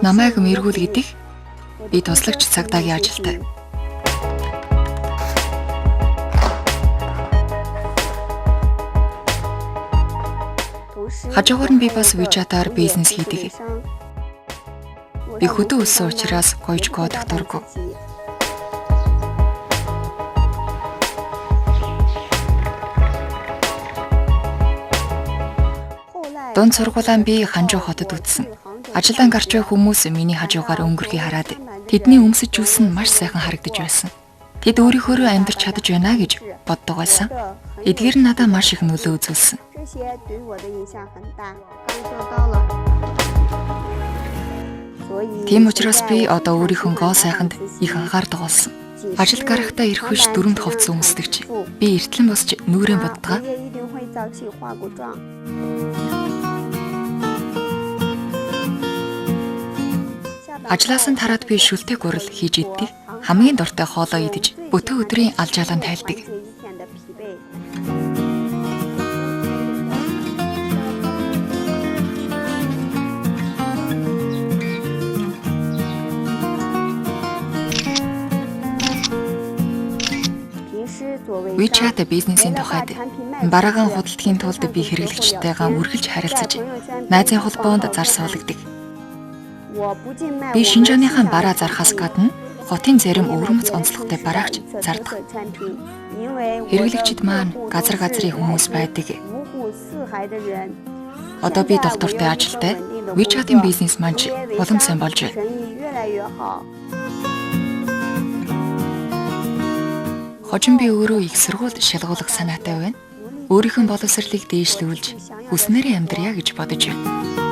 Намайг мэргүүл гэдэг би туслагч цагдаагийн ажилтай. Хажуугаар нь би бас WeChat-аар бизнес хийдэг. Би хөдөө өссөн учраас гоёж кодох дурггүй. Дунд сургуулаа би Ханжуу хотод үтсэн. Ажилдаа гарч буй хүмүүс миний хажуугаар өнгөрхий хараад тэдний өмсөж юусэн маш сайхан харагдаж байсан. Тэд өөрийнхөө амьдарч чадаж байна гэж боддог байсан. Эдгээр нь надад маш их нөлөө үзүүлсэн. Тийм учраас би одоо өөрийнхөө гоо сайханд их анхаардаг болсон. Ажилд гарахдаа ирэх биш дөрөнд хувцас өмсдөгч. Би эртлэн босч нүрээ боддгаа. Ажлаас нь тараад би шүлтэй гурал хийж иддэг. Хамгийн дуртай хоолоо идэж, бүтэн өдрийн алжаалан тайлдаг. WeChat бизнесийн тухайд бараагаан худалдахын тулд би хэрэглэгчтэйгээ үргэлж харилцаж, найзын холбоонд зар суулгадаг. Би Шинжааныхаа бараа зархаас гадна хотын зарим өвөрмөц онцлогтой бараагч зардаг. Хэрэглэгчид маань газар газрын хүмүүс байдаг. Одоо би доктортой ажилтай, WeChat-ийн бизнес маань боломжтой болж байна. Хожим би өөрөө их сургуульд шалгуулах санаатай байна. Өөрийнхөө боловсролыг дээшлүүлж, хүснээрээ амьдрья гэж бодож байна.